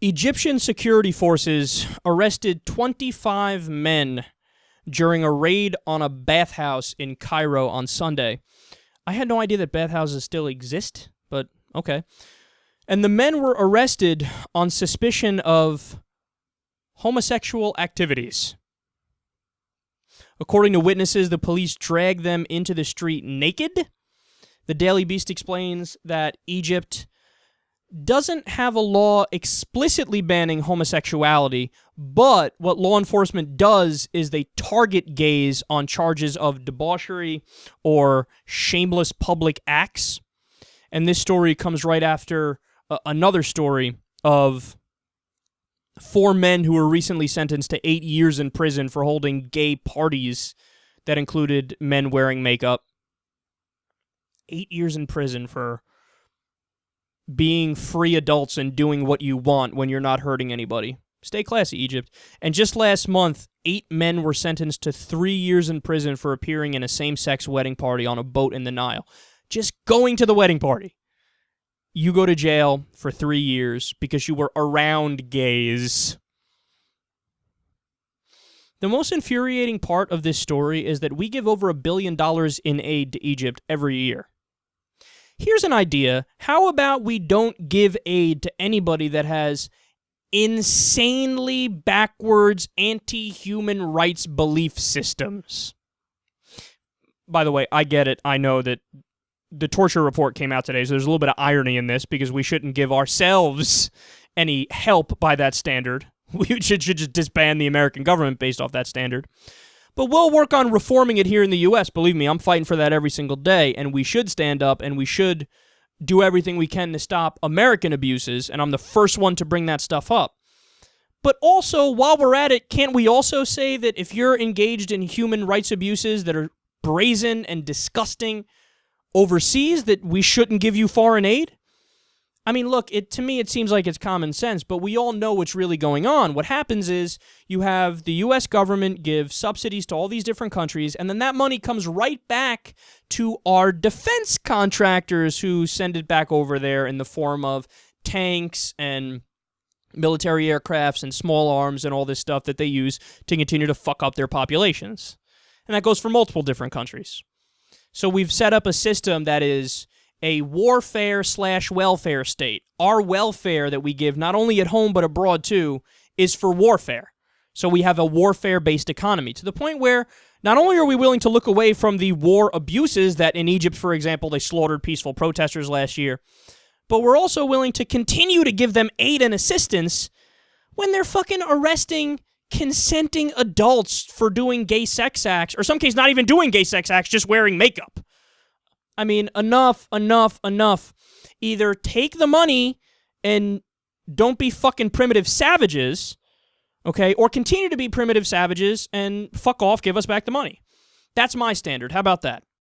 Egyptian security forces arrested 25 men during a raid on a bathhouse in Cairo on Sunday. I had no idea that bathhouses still exist, but okay. And the men were arrested on suspicion of homosexual activities. According to witnesses, the police dragged them into the street naked. The Daily Beast explains that Egypt doesn't have a law explicitly banning homosexuality, but what law enforcement does is they target gays on charges of debauchery or shameless public acts. And this story comes right after another story of 4 men who were recently sentenced to 8 years in prison for holding gay parties that included men wearing makeup. 8 years in prison for being free adults and doing what you want when you're not hurting anybody. Stay classy, Egypt. And just last month, 8 men were sentenced to 3 years in prison for appearing in a same-sex wedding party on a boat in the Nile. Just going to the wedding party. You go to jail for 3 years because you were around gays. The most infuriating part of this story is that we give over $1 billion in aid to Egypt every year. Here's an idea. How about we don't give aid to anybody that has insanely backwards anti-human rights belief systems? By the way, I get it. I know that the torture report came out today, so there's a little bit of irony in this because we shouldn't give ourselves any help by that standard. We should just disband the American government based off that standard. But we'll work on reforming it here in the U.S. Believe me, I'm fighting for that every single day, and we should stand up, and we should do everything we can to stop American abuses, and I'm the first one to bring that stuff up. But also, while we're at it, can't we also say that if you're engaged in human rights abuses that are brazen and disgusting overseas, that we shouldn't give you foreign aid? I mean, look, to me it seems like it's common sense, but we all know what's really going on. What happens is you have the U.S. government give subsidies to all these different countries, and then that money comes right back to our defense contractors who send it back over there in the form of tanks and military aircrafts and small arms and all this stuff that they use to continue to fuck up their populations. And that goes for multiple different countries. So we've set up a system that is a warfare/welfare state. Our welfare that we give, not only at home but abroad too, is for warfare. So we have a warfare-based economy, to the point where not only are we willing to look away from the war abuses that in Egypt, for example, they slaughtered peaceful protesters last year, but we're also willing to continue to give them aid and assistance when they're fucking arresting consenting adults for doing gay sex acts, or some case not even doing gay sex acts, just wearing makeup. I mean, enough. Either take the money and don't be fucking primitive savages, okay, or continue to be primitive savages and fuck off, give us back the money. That's my standard. How about that?